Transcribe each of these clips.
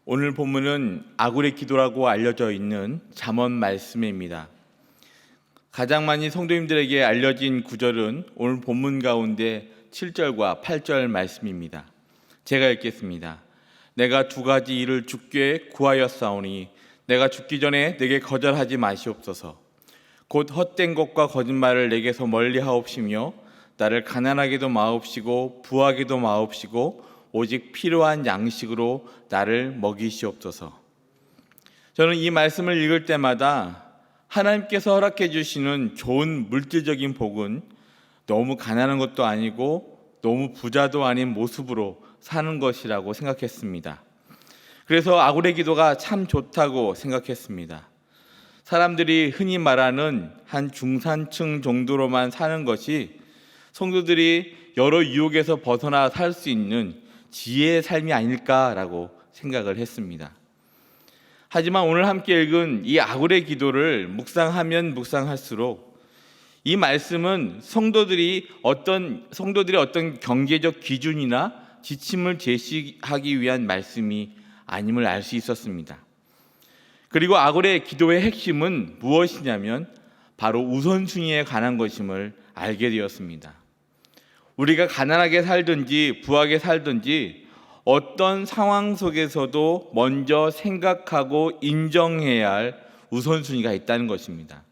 오늘 본문은 아굴의 기도라고 알려져 있는 잠언 말씀입니다. 가장 많이 성도님들에게 알려진 구절은 오늘 본문 가운데 7절과 8절 말씀입니다. 제가 읽겠습니다. 내가 두 가지 일을 주께 구하였사오니 내가 죽기 전에 내게 거절하지 마시옵소서. 곧 헛된 것과 거짓말을 내게서 멀리하옵시며 나를 가난하게도 마옵시고 부하게도 마옵시고 오직 필요한 양식으로 나를 먹이시옵소서. 저는 이 말씀을 읽을 때마다 하나님께서 허락해 주시는 좋은 물질적인 복은 너무 가난한 것도 아니고 너무 부자도 아닌 모습으로 사는 것이라고 생각했습니다. 그래서 아굴의 기도가 참 좋다고 생각했습니다. 사람들이 흔히 말하는 한 중산층 정도로만 사는 것이 성도들이 여러 유혹에서 벗어나 살 수 있는 지혜의 삶이 아닐까라고 생각을 했습니다. 하지만 오늘 함께 읽은 이 아굴의 기도를 묵상하면 묵상할수록 이 말씀은 성도들이 어떤 경제적 기준이나 지침을 제시하기 위한 말씀이 아님을 알 수 있었습니다. 그리고 아굴의 기도의 핵심은 무엇이냐면 바로 우선순위에 관한 것임을 알게 되었습니다. 우리가 가난하게 살든지 부하게 살든지 어떤 상황 속에서도 먼저 생각하고 인정해야 할 우선순위가 있다는 것입니다.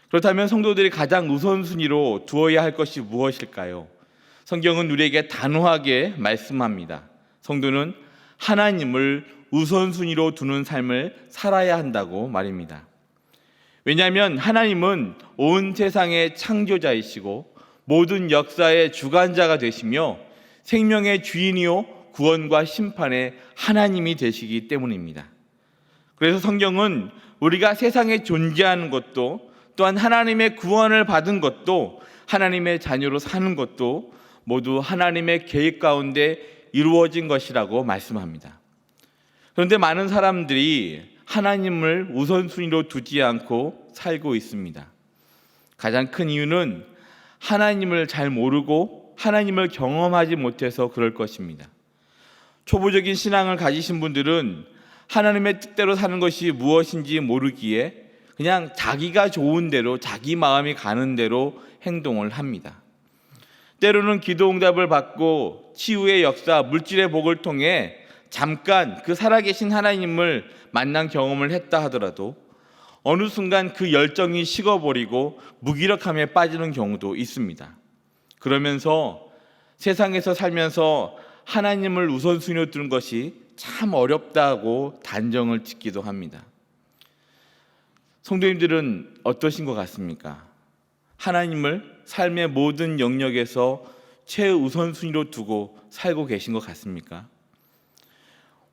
그렇다면 성도들이 가장 우선순위로 두어야 할 것이 무엇일까요? 성경은 우리에게 단호하게 말씀합니다. 성도는 하나님을 우선순위로 두는 삶을 살아야 한다고 말입니다. 왜냐하면 하나님은 온 세상의 창조자이시고 모든 역사의 주관자가 되시며 생명의 주인이요 구원과 심판의 하나님이 되시기 때문입니다. 그래서 성경은 우리가 세상에 존재하는 것도 또한 하나님의 구원을 받은 것도 하나님의 자녀로 사는 것도 모두 하나님의 계획 가운데 이루어진 것이라고 말씀합니다. 그런데 많은 사람들이 하나님을 우선순위로 두지 않고 살고 있습니다. 가장 큰 이유는 하나님을 잘 모르고 하나님을 경험하지 못해서 그럴 것입니다. 초보적인 신앙을 가지신 분들은 하나님의 뜻대로 사는 것이 무엇인지 모르기에 그냥 자기가 좋은 대로 자기 마음이 가는 대로 행동을 합니다. 때로는 기도 응답을 받고 치유의 역사, 물질의 복을 통해 잠깐 그 살아계신 하나님을 만난 경험을 했다 하더라도 어느 순간 그 열정이 식어버리고 무기력함에 빠지는 경우도 있습니다. 그러면서 세상에서 살면서 하나님을 우선순위로 두는 것이 참 어렵다고 단정을 짓기도 합니다. 성도님들은 어떠신 것 같습니까? 하나님을 삶의 모든 영역에서 최우선순위로 두고 살고 계신 것 같습니까?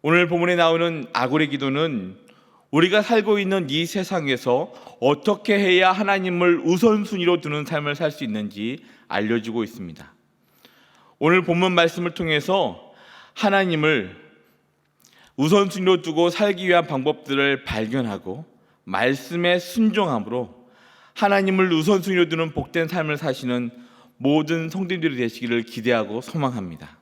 오늘 본문에 나오는 아굴의 기도는 우리가 살고 있는 이 세상에서 어떻게 해야 하나님을 우선순위로 두는 삶을 살 수 있는지 알려주고 있습니다. 오늘 본문 말씀을 통해서 하나님을 우선순위로 두고 살기 위한 방법들을 발견하고 말씀에 순종함으로 하나님을 우선순위로 두는 복된 삶을 사시는 모든 성도님들이 되시기를 기대하고 소망합니다.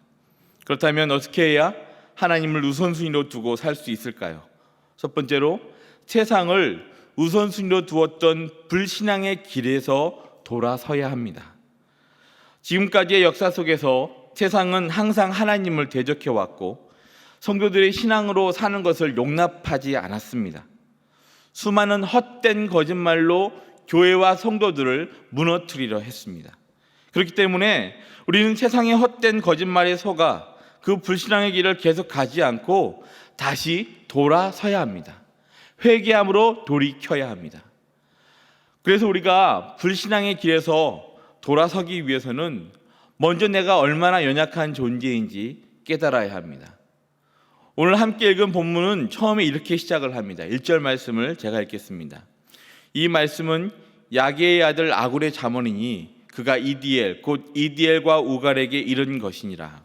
그렇다면 어떻게 해야 하나님을 우선순위로 두고 살 수 있을까요? 첫 번째로 세상을 우선순위로 두었던 불신앙의 길에서 돌아서야 합니다. 지금까지의 역사 속에서 세상은 항상 하나님을 대적해왔고 성도들의 신앙으로 사는 것을 용납하지 않았습니다. 수많은 헛된 거짓말로 교회와 성도들을 무너뜨리려 했습니다. 그렇기 때문에 우리는 세상의 헛된 거짓말에 속아 그 불신앙의 길을 계속 가지 않고 다시 돌아서야 합니다. 회개함으로 돌이켜야 합니다. 그래서 우리가 불신앙의 길에서 돌아서기 위해서는 먼저 내가 얼마나 연약한 존재인지 깨달아야 합니다. 오늘 함께 읽은 본문은 처음에 이렇게 시작을 합니다. 1절 말씀을 제가 읽겠습니다. 이 말씀은 야게의 아들 아굴의 잠언이니 그가 이디엘 곧 이디엘과 우갈에게 이른 것이니라.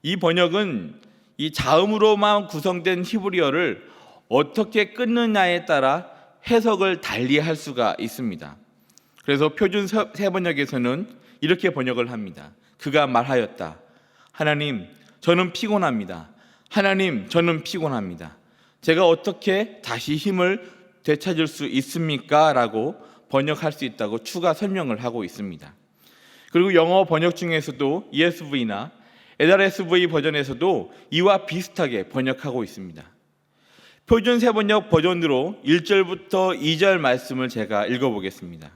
이 번역은 이 자음으로만 구성된 히브리어를 어떻게 끊느냐에 따라 해석을 달리할 수가 있습니다. 그래서 표준 세번역에서는 이렇게 번역을 합니다. 그가 말하였다. 하나님, 저는 피곤합니다. 하나님, 저는 피곤합니다. 제가 어떻게 다시 힘을 되찾을 수 있습니까? 라고 번역할 수 있다고 추가 설명을 하고 있습니다. 그리고 영어 번역 중에서도 ESV나 LRSV 버전에서도 이와 비슷하게 번역하고 있습니다. 표준 세번역 버전으로 1절부터 2절 말씀을 제가 읽어보겠습니다.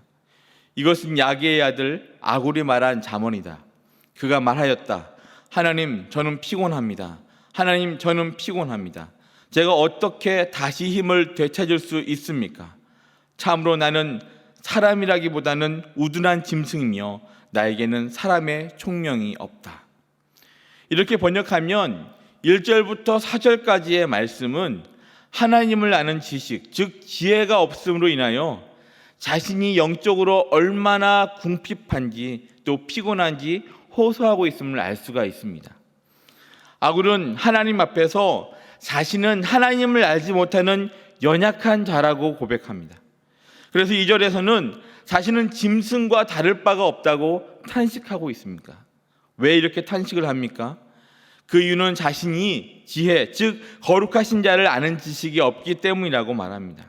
이것은 야게의 아들 아굴이 말한 잠언이다. 그가 말하였다. 하나님, 저는 피곤합니다. 하나님, 저는 피곤합니다. 제가 어떻게 다시 힘을 되찾을 수 있습니까? 참으로 나는 사람이라기보다는 우둔한 짐승이며 나에게는 사람의 총명이 없다. 이렇게 번역하면 1절부터 4절까지의 말씀은 하나님을 아는 지식, 즉 지혜가 없음으로 인하여 자신이 영적으로 얼마나 궁핍한지 또 피곤한지 호소하고 있음을 알 수가 있습니다. 아굴은 하나님 앞에서 자신은 하나님을 알지 못하는 연약한 자라고 고백합니다. 그래서 2절에서는 자신은 짐승과 다를 바가 없다고 탄식하고 있습니다. 왜 이렇게 탄식을 합니까? 그 이유는 자신이 지혜, 즉 거룩하신 자를 아는 지식이 없기 때문이라고 말합니다.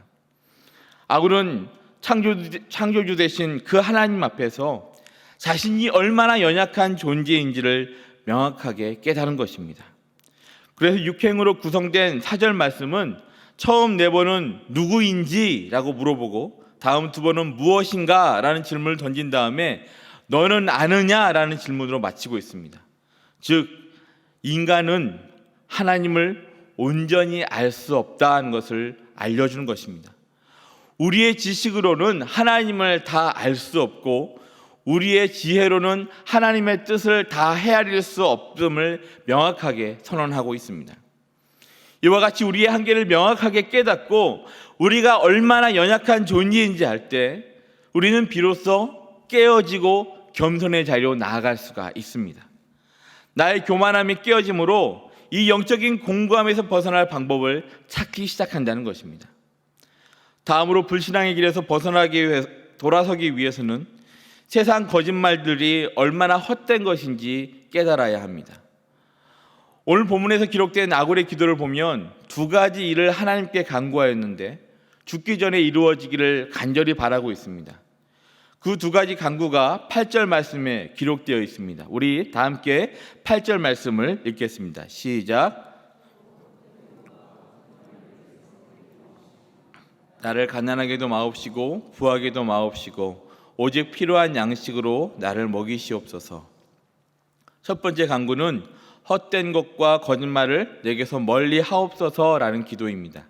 아굴은 창조주 되신 그 하나님 앞에서 자신이 얼마나 연약한 존재인지를 명확하게 깨달은 것입니다. 그래서 육행으로 구성된 4절 말씀은 처음 4번은 누구인지라고 물어보고 다음 2번은 무엇인가 라는 질문을 던진 다음에 너는 아느냐 라는 질문으로 마치고 있습니다. 즉 인간은 하나님을 온전히 알 수 없다는 것을 알려주는 것입니다. 우리의 지식으로는 하나님을 다 알 수 없고 우리의 지혜로는 하나님의 뜻을 다 헤아릴 수 없음을 명확하게 선언하고 있습니다. 이와 같이 우리의 한계를 명확하게 깨닫고 우리가 얼마나 연약한 존재인지 알 때 우리는 비로소 깨어지고 겸손의 자리로 나아갈 수가 있습니다. 나의 교만함이 깨어짐으로 이 영적인 공고함에서 벗어날 방법을 찾기 시작한다는 것입니다. 다음으로 불신앙의 길에서 돌아서기 위해서는 세상 거짓말들이 얼마나 헛된 것인지 깨달아야 합니다. 오늘 본문에서 기록된 아굴의 기도를 보면 2가지 일을 하나님께 간구하였는데 죽기 전에 이루어지기를 간절히 바라고 있습니다. 그 2가지 간구가 8절 말씀에 기록되어 있습니다. 우리 다 함께 8절 말씀을 읽겠습니다. 시작. 나를 가난하게도 마옵시고 부하게도 마옵시고 오직 필요한 양식으로 나를 먹이시옵소서. 첫 번째 간구는 헛된 것과 거짓말을 내게서 멀리 하옵소서라는 기도입니다.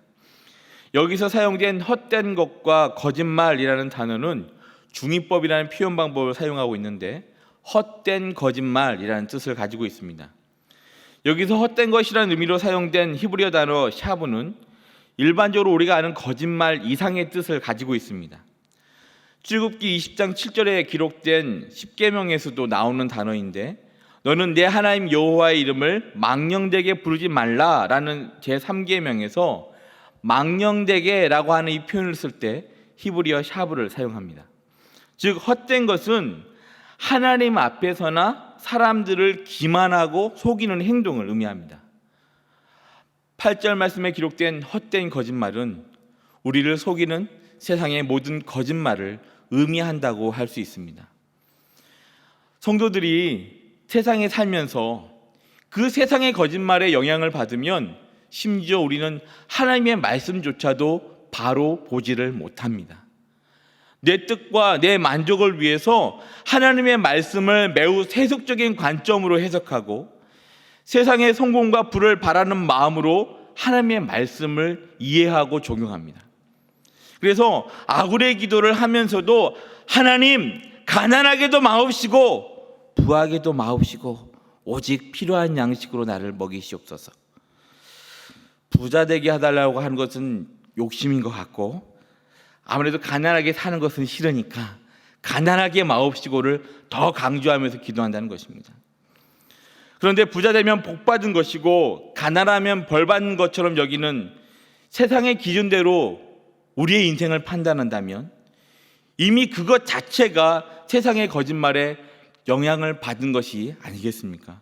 여기서 사용된 헛된 것과 거짓말이라는 단어는 중의법이라는 표현 방법을 사용하고 있는데 헛된 거짓말이라는 뜻을 가지고 있습니다. 여기서 헛된 것이라는 의미로 사용된 히브리어 단어 샤브는 일반적으로 우리가 아는 거짓말 이상의 뜻을 가지고 있습니다. 출애굽기 20장 7절에 기록된 십계명에서도 나오는 단어인데 너는 내 하나님 여호와의 이름을 망령되게 부르지 말라라는 제3계명에서 망령되게라고 하는 이 표현을 쓸 때 히브리어 샤브를 사용합니다. 즉 헛된 것은 하나님 앞에서나 사람들을 기만하고 속이는 행동을 의미합니다. 8절 말씀에 기록된 헛된 거짓말은 우리를 속이는 세상의 모든 거짓말을 의미한다고 할 수 있습니다. 성도들이 세상에 살면서 그 세상의 거짓말에 영향을 받으면 심지어 우리는 하나님의 말씀조차도 바로 보지를 못합니다. 내 뜻과 내 만족을 위해서 하나님의 말씀을 매우 세속적인 관점으로 해석하고 세상의 성공과 부를 바라는 마음으로 하나님의 말씀을 이해하고 적용합니다. 그래서 아굴의 기도를 하면서도 하나님 가난하게도 마옵시고 부하게도 마옵시고 오직 필요한 양식으로 나를 먹이시옵소서. 부자 되게 해달라고 하는 것은 욕심인 것 같고 아무래도 가난하게 사는 것은 싫으니까 가난하게 마옵시고를 더 강조하면서 기도한다는 것입니다. 그런데 부자 되면 복 받은 것이고 가난하면 벌 받는 것처럼 여기는 세상의 기준대로 우리의 인생을 판단한다면 이미 그것 자체가 세상의 거짓말에 영향을 받은 것이 아니겠습니까?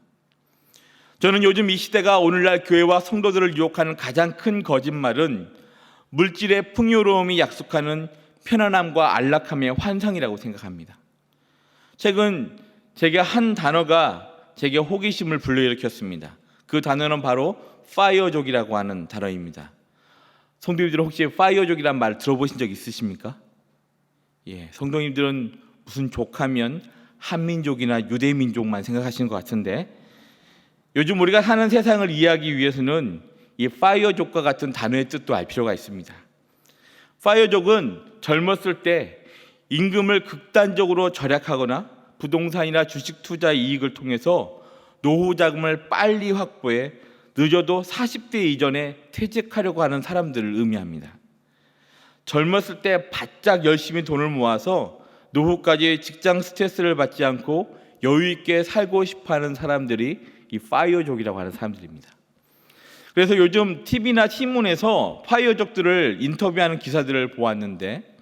저는 요즘 이 시대가 오늘날 교회와 성도들을 유혹하는 가장 큰 거짓말은 물질의 풍요로움이 약속하는 편안함과 안락함의 환상이라고 생각합니다. 최근 제게 한 단어가 제게 호기심을 불러일으켰습니다. 그 단어는 바로 파이어족이라고 하는 단어입니다. 성도님들 혹시 파이어족이란 말 들어보신 적 있으십니까? 성도님들은 무슨 족하면 한민족이나 유대민족만 생각하시는 것 같은데, 요즘 우리가 사는 세상을 이해하기 위해서는 이 파이어족과 같은 단어의 뜻도 알 필요가 있습니다. 파이어족은 젊었을 때 임금을 극단적으로 절약하거나 부동산이나 주식 투자 이익을 통해서 노후 자금을 빨리 확보해 늦어도 40대 이전에 퇴직하려고 하는 사람들을 의미합니다. 젊었을 때 바짝 열심히 돈을 모아서 노후까지 직장 스트레스를 받지 않고 여유 있게 살고 싶어하는 사람들이 이 파이어족이라고 하는 사람들입니다. 그래서 요즘 TV나 신문에서 파이어족들을 인터뷰하는 기사들을 보았는데,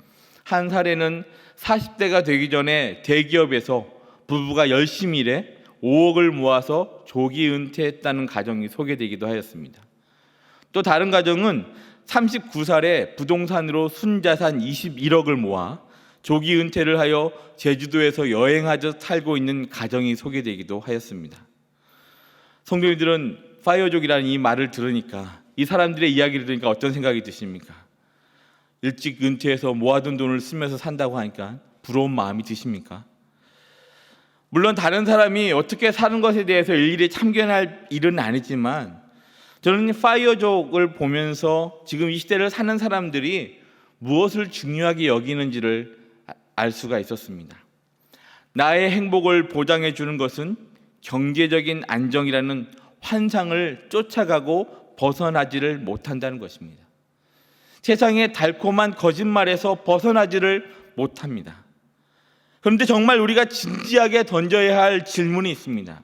한 사례는 40대가 되기 전에 대기업에서 부부가 열심히 일해 5억을 모아서 조기 은퇴했다는 가정이 소개되기도 하였습니다. 또 다른 가정은 39살에 부동산으로 순자산 21억을 모아 조기 은퇴를 하여 제주도에서 여행하듯 살고 있는 가정이 소개되기도 하였습니다. 성도님들은 파이어족이라는 이 말을 들으니까, 이 사람들의 이야기를 들으니까 어떤 생각이 드십니까? 일찍 은퇴해서 모아둔 돈을 쓰면서 산다고 하니까 부러운 마음이 드십니까? 물론 다른 사람이 어떻게 사는 것에 대해서 일일이 참견할 일은 아니지만, 저는 파이어족을 보면서 지금 이 시대를 사는 사람들이 무엇을 중요하게 여기는지를 알 수가 있었습니다. 나의 행복을 보장해 주는 것은 경제적인 안정이라는 환상을 쫓아가고 벗어나지를 못한다는 것입니다. 세상의 달콤한 거짓말에서 벗어나지를 못합니다. 그런데 정말 우리가 진지하게 던져야 할 질문이 있습니다.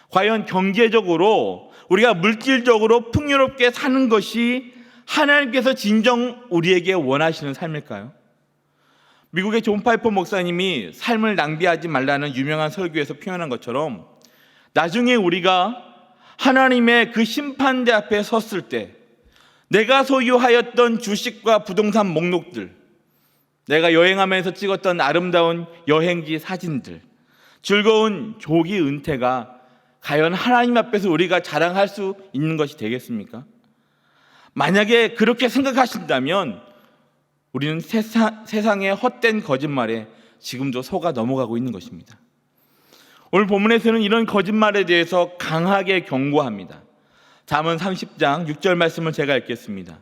과연 경제적으로, 우리가 물질적으로 풍요롭게 사는 것이 하나님께서 진정 우리에게 원하시는 삶일까요? 미국의 존 파이퍼 목사님이 삶을 낭비하지 말라는 유명한 설교에서 표현한 것처럼, 나중에 우리가 하나님의 그 심판대 앞에 섰을 때 내가 소유하였던 주식과 부동산 목록들, 내가 여행하면서 찍었던 아름다운 여행지 사진들, 즐거운 조기 은퇴가 과연 하나님 앞에서 우리가 자랑할 수 있는 것이 되겠습니까? 만약에 그렇게 생각하신다면 우리는 세상의 헛된 거짓말에 지금도 속아 넘어가고 있는 것입니다. 오늘 본문에서는 이런 거짓말에 대해서 강하게 경고합니다. 잠언 30장 6절 말씀을 제가 읽겠습니다.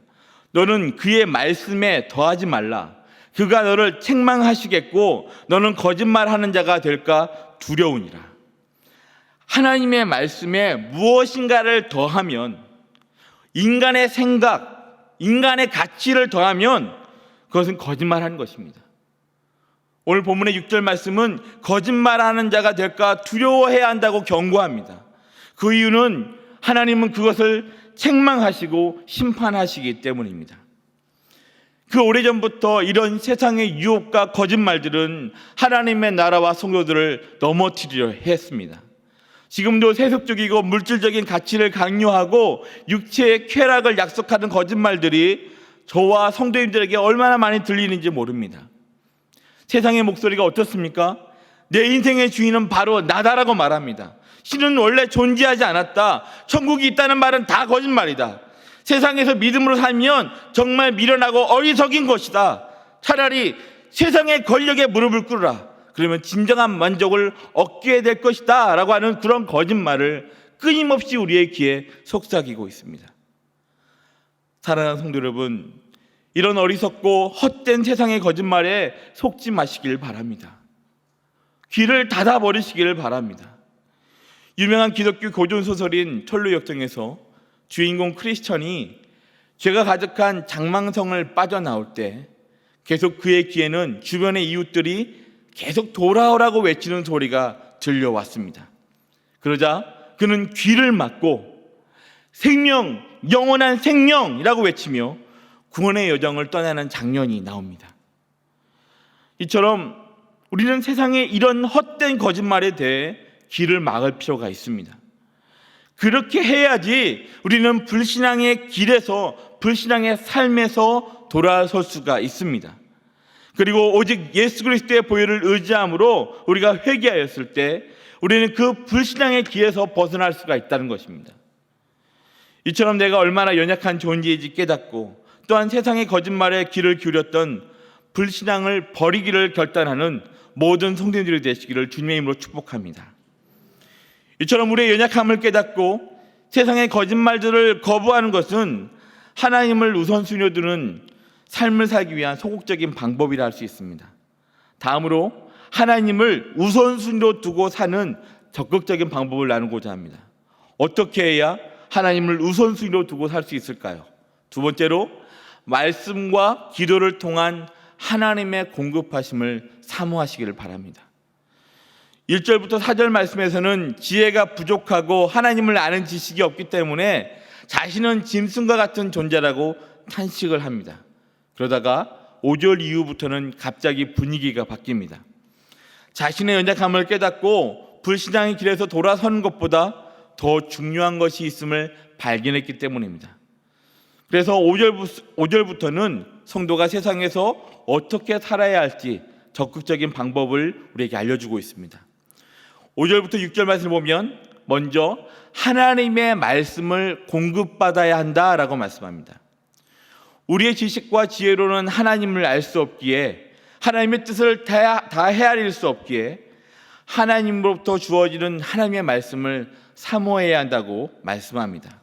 너는 그의 말씀에 더하지 말라. 그가 너를 책망하시겠고 너는 거짓말하는 자가 될까 두려우니라. 하나님의 말씀에 무엇인가를 더하면, 인간의 생각, 인간의 가치를 더하면 그것은 거짓말하는 것입니다. 오늘 본문의 6절 말씀은 거짓말하는 자가 될까 두려워해야 한다고 경고합니다. 그 이유는 하나님은 그것을 책망하시고 심판하시기 때문입니다. 그 오래전부터 이런 세상의 유혹과 거짓말들은 하나님의 나라와 성도들을 넘어뜨리려 했습니다. 지금도 세속적이고 물질적인 가치를 강요하고 육체의 쾌락을 약속하는 거짓말들이 저와 성도님들에게 얼마나 많이 들리는지 모릅니다. 세상의 목소리가 어떻습니까? 내 인생의 주인은 바로 나다라고 말합니다. 신은 원래 존재하지 않았다. 천국이 있다는 말은 다 거짓말이다. 세상에서 믿음으로 살면 정말 미련하고 어리석인 것이다. 차라리 세상의 권력에 무릎을 꿇으라. 그러면 진정한 만족을 얻게 될 것이다 라고 하는 그런 거짓말을 끊임없이 우리의 귀에 속삭이고 있습니다. 사랑하는 성도 여러분, 이런 어리석고 헛된 세상의 거짓말에 속지 마시길 바랍니다. 귀를 닫아버리시기를 바랍니다. 유명한 기독교 고전소설인 철로역정에서 주인공 크리스천이 죄가 가득한 장망성을 빠져나올 때 계속 그의 귀에는 주변의 이웃들이 계속 돌아오라고 외치는 소리가 들려왔습니다. 그러자 그는 귀를 막고 생명, 영원한 생명이라고 외치며 구원의 여정을 떠나는 장면이 나옵니다. 이처럼 우리는 세상의 이런 헛된 거짓말에 대해 귀를 막을 필요가 있습니다. 그렇게 해야지 우리는 불신앙의 길에서, 불신앙의 삶에서 돌아설 수가 있습니다. 그리고 오직 예수 그리스도의 보혈을 의지함으로 우리가 회개하였을 때 우리는 그 불신앙의 길에서 벗어날 수가 있다는 것입니다. 이처럼 내가 얼마나 연약한 존재인지 깨닫고, 또한 세상의 거짓말에 귀를 기울였던 불신앙을 버리기를 결단하는 모든 성도님들이 되시기를 주님의 이름으로 축복합니다. 이처럼 우리의 연약함을 깨닫고 세상의 거짓말들을 거부하는 것은 하나님을 우선순위로 두는 삶을 살기 위한 소극적인 방법이라 할 수 있습니다. 다음으로 하나님을 우선순위로 두고 사는 적극적인 방법을 나누고자 합니다. 어떻게 해야 하나님을 우선순위로 두고 살 수 있을까요? 두 번째로 말씀과 기도를 통한 하나님의 공급하심을 사모하시기를 바랍니다. 1절부터 4절 말씀에서는 지혜가 부족하고 하나님을 아는 지식이 없기 때문에 자신은 짐승과 같은 존재라고 탄식을 합니다. 그러다가 5절 이후부터는 갑자기 분위기가 바뀝니다. 자신의 연약함을 깨닫고 불신앙의 길에서 돌아서는 것보다 더 중요한 것이 있음을 발견했기 때문입니다. 그래서 5절부터는 성도가 세상에서 어떻게 살아야 할지 적극적인 방법을 우리에게 알려주고 있습니다. 5절부터 6절 말씀을 보면 먼저 하나님의 말씀을 공급받아야 한다라고 말씀합니다. 우리의 지식과 지혜로는 하나님을 알 수 없기에, 하나님의 뜻을 다 헤아릴 수 없기에 하나님으로부터 주어지는 하나님의 말씀을 사모해야 한다고 말씀합니다.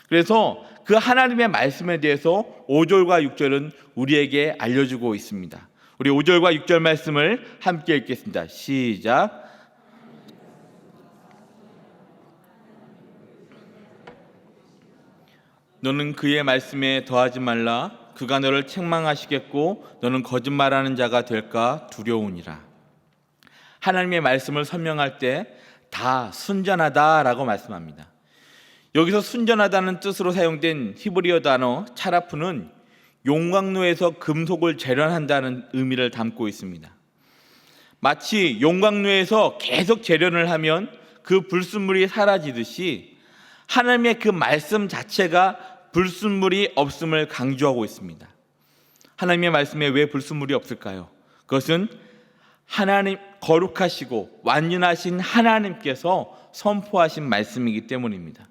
그래서 그 하나님의 말씀에 대해서 5절과 6절은 우리에게 알려주고 있습니다. 우리 5절과 6절 말씀을 함께 읽겠습니다. 시작. 너는 그의 말씀에 더하지 말라. 그가 너를 책망하시겠고 너는 거짓말하는 자가 될까 두려우니라. 하나님의 말씀을 설명할 때 다 순전하다라고 말씀합니다. 여기서 순전하다는 뜻으로 사용된 히브리어 단어 차라프는 용광로에서 금속을 재련한다는 의미를 담고 있습니다. 마치 용광로에서 계속 재련을 하면 그 불순물이 사라지듯이 하나님의 그 말씀 자체가 불순물이 없음을 강조하고 있습니다. 하나님의 말씀에 왜 불순물이 없을까요? 그것은 하나님, 거룩하시고 완전하신 하나님께서 선포하신 말씀이기 때문입니다.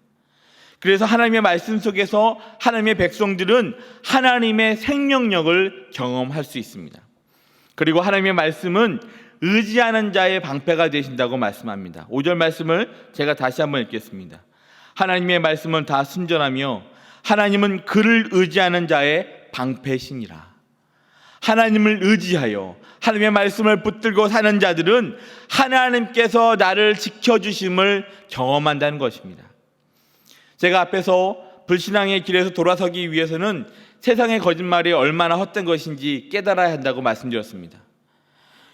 그래서 하나님의 말씀 속에서 하나님의 백성들은 하나님의 생명력을 경험할 수 있습니다. 그리고 하나님의 말씀은 의지하는 자의 방패가 되신다고 말씀합니다. 5절 말씀을 제가 다시 한번 읽겠습니다. 하나님의 말씀은 다 순전하며 하나님은 그를 의지하는 자의 방패시니라. 하나님을 의지하여 하나님의 말씀을 붙들고 사는 자들은 하나님께서 나를 지켜주심을 경험한다는 것입니다. 제가 앞에서 불신앙의 길에서 돌아서기 위해서는 세상의 거짓말이 얼마나 헛된 것인지 깨달아야 한다고 말씀드렸습니다.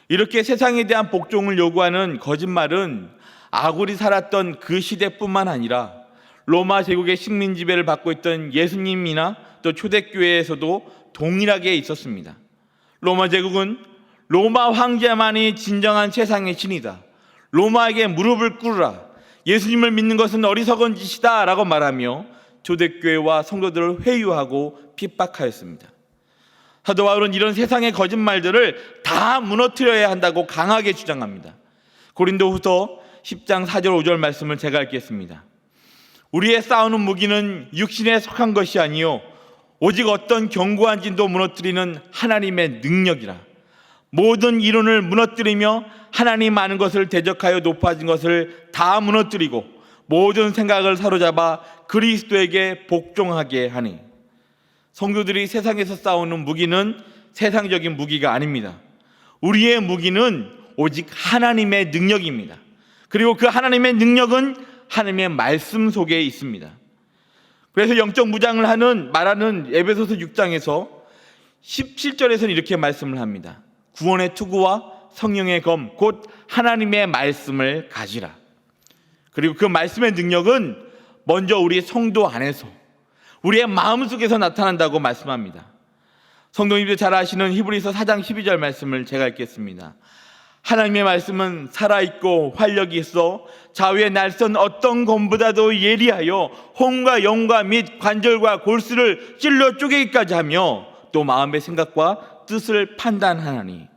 이렇게 세상에 대한 복종을 요구하는 거짓말은 아굴이 살았던 그 시대뿐만 아니라 로마 제국의 식민 지배를 받고 있던 예수님이나 또 초대교회에서도 동일하게 있었습니다. 로마 제국은 로마 황제만이 진정한 세상의 신이다. 로마에게 무릎을 꿇으라. 예수님을 믿는 것은 어리석은 짓이다 라고 말하며 초대교회와 성도들을 회유하고 핍박하였습니다. 사도 바울은 이런 세상의 거짓말들을 다 무너뜨려야 한다고 강하게 주장합니다. 고린도후서 10장 4절 5절 말씀을 제가 읽겠습니다. 우리의 싸우는 무기는 육신에 속한 것이 아니요 오직 어떤 견고한 진도 무너뜨리는 하나님의 능력이라. 모든 이론을 무너뜨리며 하나님 아는 것을 대적하여 높아진 것을 다 무너뜨리고 모든 생각을 사로잡아 그리스도에게 복종하게 하니. 성도들이 세상에서 싸우는 무기는 세상적인 무기가 아닙니다. 우리의 무기는 오직 하나님의 능력입니다. 그리고 그 하나님의 능력은 하나님의 말씀 속에 있습니다. 그래서 영적 무장을 말하는 에베소서 6장에서 17절에서는 이렇게 말씀을 합니다. 구원의 투구와 성령의 검 곧 하나님의 말씀을 가지라. 그리고 그 말씀의 능력은 먼저 우리 성도 안에서 우리의 마음속에서 나타난다고 말씀합니다. 성도님들 잘 아시는 히브리서 4장 12절 말씀을 제가 읽겠습니다. 하나님의 말씀은 살아있고 활력이 있어 좌우의 날선 어떤 검보다도 예리하여 혼과 영과 및 관절과 골수를 찔러 쪼개기까지 하며 또 마음의 생각과 뜻을 판단하나니,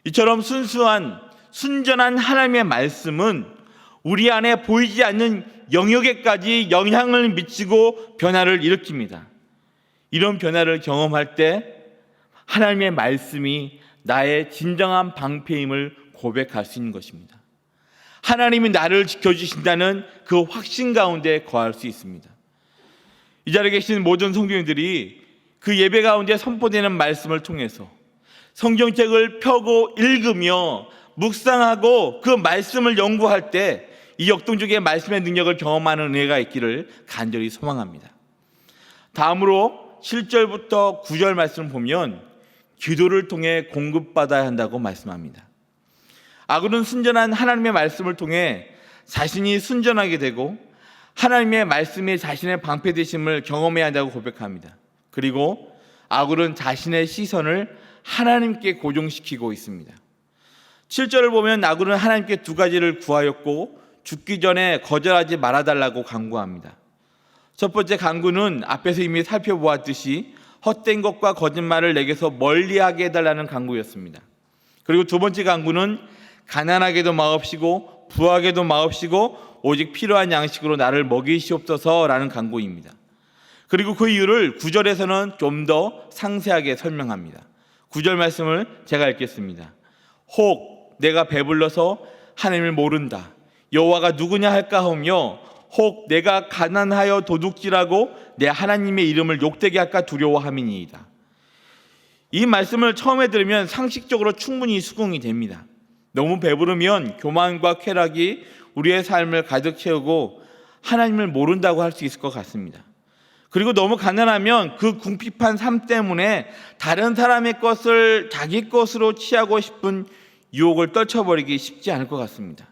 이처럼 순수한 순전한 하나님의 말씀은 우리 안에 보이지 않는 영역에까지 영향을 미치고 변화를 일으킵니다. 이런 변화를 경험할 때 하나님의 말씀이 나의 진정한 방패임을 고백할 수 있는 것입니다. 하나님이 나를 지켜주신다는 그 확신 가운데 거할 수 있습니다. 이 자리에 계신 모든 성도님들이 그 예배 가운데 선포되는 말씀을 통해서 성경책을 펴고 읽으며 묵상하고 그 말씀을 연구할 때 이 역동적인 말씀의 능력을 경험하는 은혜가 있기를 간절히 소망합니다. 다음으로 7절부터 9절 말씀을 보면 기도를 통해 공급받아야 한다고 말씀합니다. 아굴은 순전한 하나님의 말씀을 통해 자신이 순전하게 되고 하나님의 말씀이 자신의 방패 되심을 경험해야 한다고 고백합니다. 그리고 아굴은 자신의 시선을 하나님께 고정시키고 있습니다. 7절을 보면 아굴은 하나님께 두 가지를 구하였고 죽기 전에 거절하지 말아달라고 간구합니다. 첫 번째 간구는 앞에서 이미 살펴보았듯이 헛된 것과 거짓말을 내게서 멀리하게 해달라는 간구였습니다. 그리고 두 번째 간구는 가난하게도 마옵시고 부하게도 마옵시고 오직 필요한 양식으로 나를 먹이시옵소서라는 간구입니다. 그리고 그 이유를 9절에서는 좀 더 상세하게 설명합니다. 9절 말씀을 제가 읽겠습니다. 혹 내가 배불러서 하나님을 모른다. 여호와가 누구냐 할까 하며 혹 내가 가난하여 도둑질하고 내 하나님의 이름을 욕되게 할까 두려워함이니이다. 이 말씀을 처음에 들으면 상식적으로 충분히 수긍이 됩니다. 너무 배부르면 교만과 쾌락이 우리의 삶을 가득 채우고 하나님을 모른다고 할 수 있을 것 같습니다. 그리고 너무 가난하면 그 궁핍한 삶 때문에 다른 사람의 것을 자기 것으로 취하고 싶은 유혹을 떨쳐버리기 쉽지 않을 것 같습니다.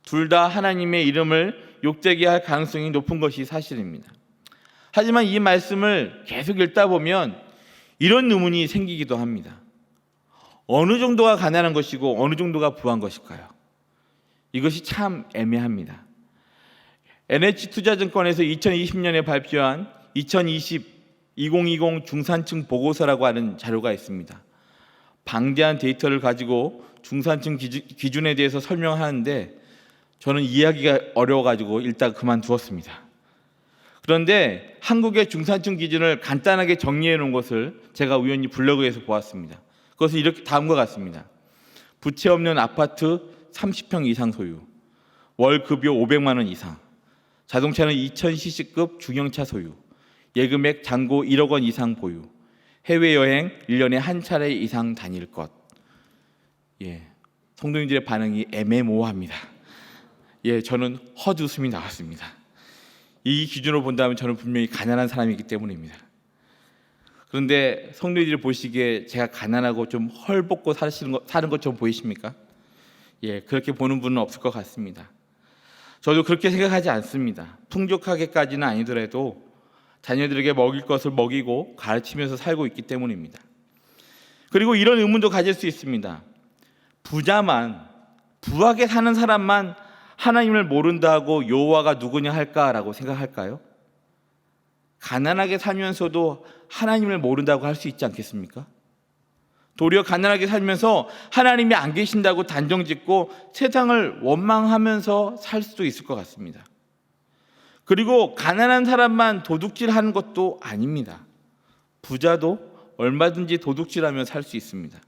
둘 다 하나님의 이름을 욕되게 할 가능성이 높은 것이 사실입니다. 하지만 이 말씀을 계속 읽다 보면 이런 의문이 생기기도 합니다. 어느 정도가 가난한 것이고 어느 정도가 부한 것일까요? 이것이 참 애매합니다. NH투자증권에서 2020년에 발표한 2020 중산층 보고서라고 하는 자료가 있습니다. 방대한 데이터를 가지고 중산층 기준에 대해서 설명하는데 저는 이해하기가 어려워가지고 일단 그만두었습니다. 그런데 한국의 중산층 기준을 간단하게 정리해 놓은 것을 제가 우연히 블로그에서 보았습니다. 그것은 이렇게 다음과 같습니다. 부채 없는 아파트 30평 이상 소유, 월 급여 500만 원 이상, 자동차는 2000cc급 중형차 소유, 예금액 잔고 1억 원 이상 보유, 해외여행 1년에 한 차례 이상 다닐 것. 성도님들의 반응이 애매모호합니다. 저는 헛웃음이 나왔습니다. 이 기준으로 본다면 저는 분명히 가난한 사람이기 때문입니다. 그런데 성도님들이 보시기에 제가 가난하고 좀 헐벗고 사는 것처럼 보이십니까? 그렇게 보는 분은 없을 것 같습니다. 저도 그렇게 생각하지 않습니다. 풍족하게까지는 아니더라도 자녀들에게 먹일 것을 먹이고 가르치면서 살고 있기 때문입니다. 그리고 이런 의문도 가질 수 있습니다. 부하게 사는 사람만 하나님을 모른다 하고 여호와가 누구냐 할까라고 생각할까요? 가난하게 살면서도 하나님을 모른다고 할 수 있지 않겠습니까? 도리어 가난하게 살면서 하나님이 안 계신다고 단정짓고 세상을 원망하면서 살 수도 있을 것 같습니다. 그리고 가난한 사람만 도둑질하는 것도 아닙니다. 부자도 얼마든지 도둑질하며 살 수 있습니다.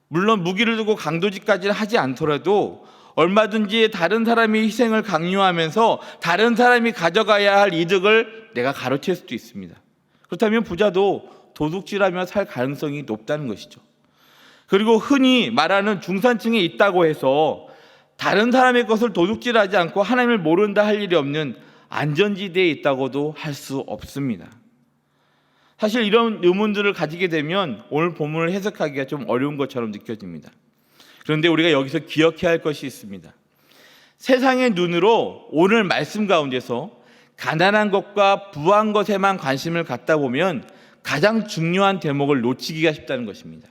물론 무기를 두고 강도질까지는 하지 않더라도 얼마든지 다른 사람의 희생을 강요하면서 다른 사람이 가져가야 할 이득을 내가 가로챌 수도 있습니다. 그렇다면 부자도 도둑질하며 살 가능성이 높다는 것이죠. 그리고 흔히 말하는 중산층에 있다고 해서 다른 사람의 것을 도둑질하지 않고 하나님을 모른다 할 일이 없는 안전지대에 있다고도 할 수 없습니다. 사실 이런 의문들을 가지게 되면 오늘 본문을 해석하기가 좀 어려운 것처럼 느껴집니다. 그런데 우리가 여기서 기억해야 할 것이 있습니다. 세상의 눈으로 오늘 말씀 가운데서 가난한 것과 부한 것에만 관심을 갖다 보면 가장 중요한 대목을 놓치기가 쉽다는 것입니다.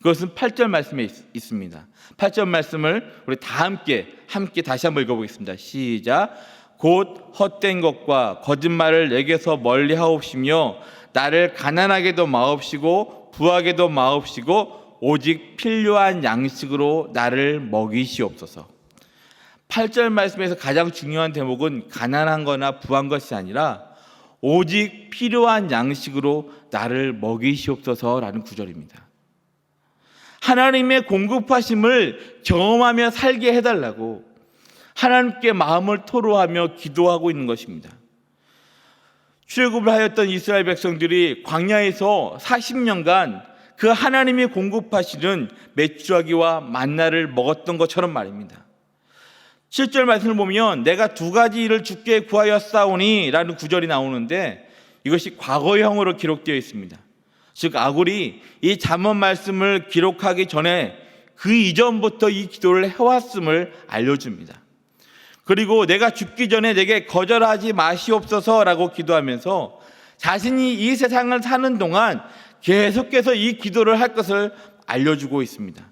그것은 8절 말씀에 있습니다. 8절 말씀을 우리 다 함께 다시 한번 읽어보겠습니다. 시작. 곧 헛된 것과 거짓말을 내게서 멀리 하옵시며 나를 가난하게도 마옵시고 부하게도 마옵시고 오직 필요한 양식으로 나를 먹이시옵소서. 8절 말씀에서 가장 중요한 대목은 가난한 거나 부한 것이 아니라 오직 필요한 양식으로 나를 먹이시옵소서라는 구절입니다. 하나님의 공급하심을 경험하며 살게 해달라고 하나님께 마음을 토로하며 기도하고 있는 것입니다. 출애굽을 하였던 이스라엘 백성들이 광야에서 40년간 그 하나님이 공급하시는 메추라기와 만나를 먹었던 것처럼 말입니다. 7절 말씀을 보면 내가 두 가지 일을 주께 구하였사오니 라는 구절이 나오는데 이것이 과거형으로 기록되어 있습니다. 즉 아굴이 이 잠언 말씀을 기록하기 전에 그 이전부터 이 기도를 해왔음을 알려줍니다. 그리고 내가 죽기 전에 내게 거절하지 마시옵소서라고 기도하면서 자신이 이 세상을 사는 동안 계속해서 이 기도를 할 것을 알려주고 있습니다.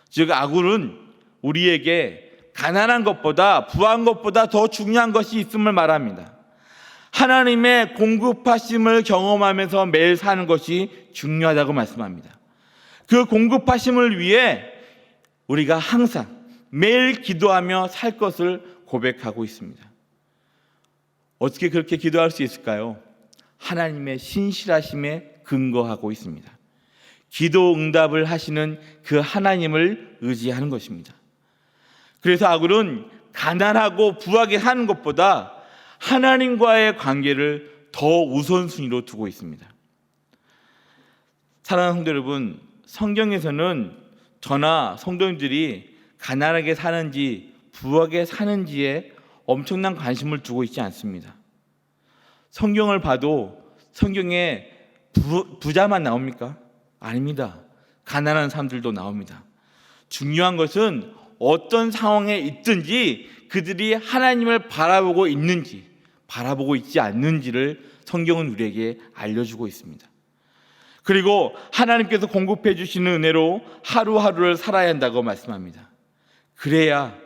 즉 아굴은 우리에게 가난한 것보다 부한 것보다 더 중요한 것이 있음을 말합니다. 하나님의 공급하심을 경험하면서 매일 사는 것이 중요하다고 말씀합니다. 그 공급하심을 위해 우리가 항상 매일 기도하며 살 것을 고백하고 있습니다. 어떻게 그렇게 기도할 수 있을까요? 하나님의 신실하심에 근거하고 있습니다. 기도 응답을 하시는 그 하나님을 의지하는 것입니다. 그래서 아굴은 가난하고 부하게 사는 것보다 하나님과의 관계를 더 우선순위로 두고 있습니다. 사랑하는 성도 여러분, 성경에서는 저나 성도님들이 가난하게 사는지 부하게 사는지에 엄청난 관심을 두고 있지 않습니다. 성경을 봐도 성경에 부자만 나옵니까? 아닙니다. 가난한 사람들도 나옵니다. 중요한 것은 어떤 상황에 있든지 그들이 하나님을 바라보고 있는지 바라보고 있지 않는지를 성경은 우리에게 알려주고 있습니다. 그리고 하나님께서 공급해 주시는 은혜로 하루하루를 살아야 한다고 말씀합니다. 그래야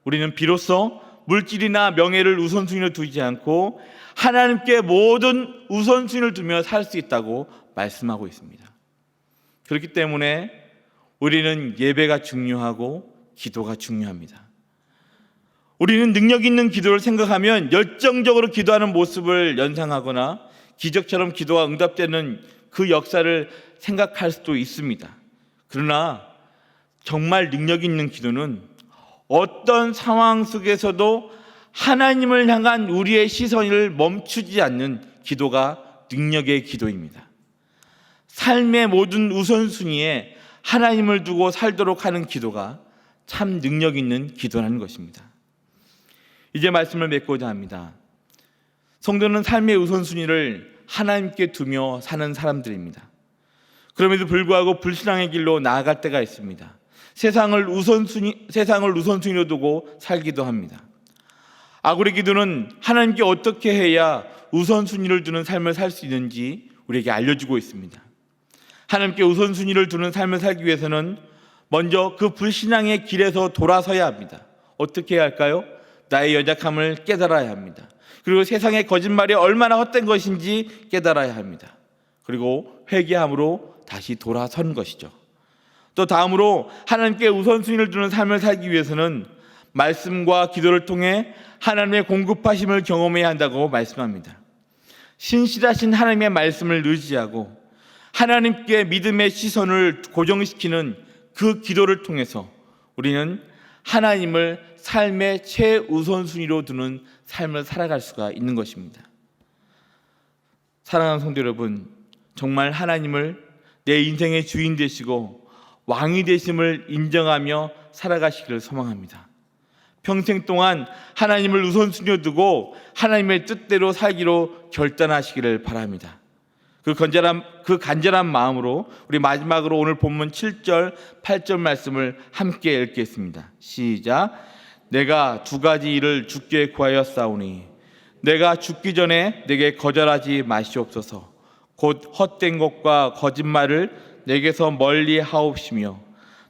우리는 비로소 물질이나 명예를 우선순위로 두지 않고 하나님께 모든 우선순위를 두며 살 수 있다고 말씀하고 있습니다. 그렇기 때문에 우리는 예배가 중요하고 기도가 중요합니다. 우리는 능력 있는 기도를 생각하면 열정적으로 기도하는 모습을 연상하거나 기적처럼 기도가 응답되는 그 역사를 생각할 수도 있습니다. 그러나 정말 능력 있는 기도는 어떤 상황 속에서도 하나님을 향한 우리의 시선을 멈추지 않는 기도가 능력의 기도입니다. 삶의 모든 우선순위에 하나님을 두고 살도록 하는 기도가 참 능력 있는 기도라는 것입니다. 이제 말씀을 맺고자 합니다. 성도는 삶의 우선순위를 하나님께 두며 사는 사람들입니다. 그럼에도 불구하고 불신앙의 길로 나아갈 때가 있습니다. 세상을 우선순위로 두고 살기도 합니다. 아굴의 기도는 하나님께 어떻게 해야 우선순위를 두는 삶을 살 수 있는지 우리에게 알려주고 있습니다. 하나님께 우선순위를 두는 삶을 살기 위해서는 먼저 그 불신앙의 길에서 돌아서야 합니다. 어떻게 해야 할까요? 나의 연약함을 깨달아야 합니다. 그리고 세상의 거짓말이 얼마나 헛된 것인지 깨달아야 합니다. 그리고 회개함으로 다시 돌아선 것이죠. 또 다음으로 하나님께 우선순위를 두는 삶을 살기 위해서는 말씀과 기도를 통해 하나님의 공급하심을 경험해야 한다고 말씀합니다. 신실하신 하나님의 말씀을 의지하고 하나님께 믿음의 시선을 고정시키는 그 기도를 통해서 우리는 하나님을 삶의 최우선순위로 두는 삶을 살아갈 수가 있는 것입니다. 사랑하는 성도 여러분, 정말 하나님을 내 인생의 주인 되시고 왕이 되심을 인정하며 살아가시기를 소망합니다. 평생 동안 하나님을 우선순위로 두고 하나님의 뜻대로 살기로 결단하시기를 바랍니다. 그 간절한 마음으로 우리 마지막으로 오늘 본문 7절, 8절 말씀을 함께 읽겠습니다. 시작. 내가 두 가지 일을 주께 구하였사오니 내가 죽기 전에 내게 거절하지 마시옵소서. 곧 헛된 것과 거짓말을 내게서 멀리 하옵시며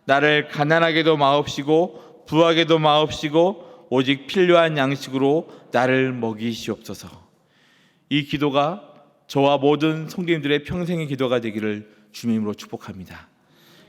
나를 가난하게도 마옵시고 부하게도 마옵시고 오직 필요한 양식으로 나를 먹이시옵소서. 이 기도가 저와 모든 성도님들의 평생의 기도가 되기를 주님으로 축복합니다.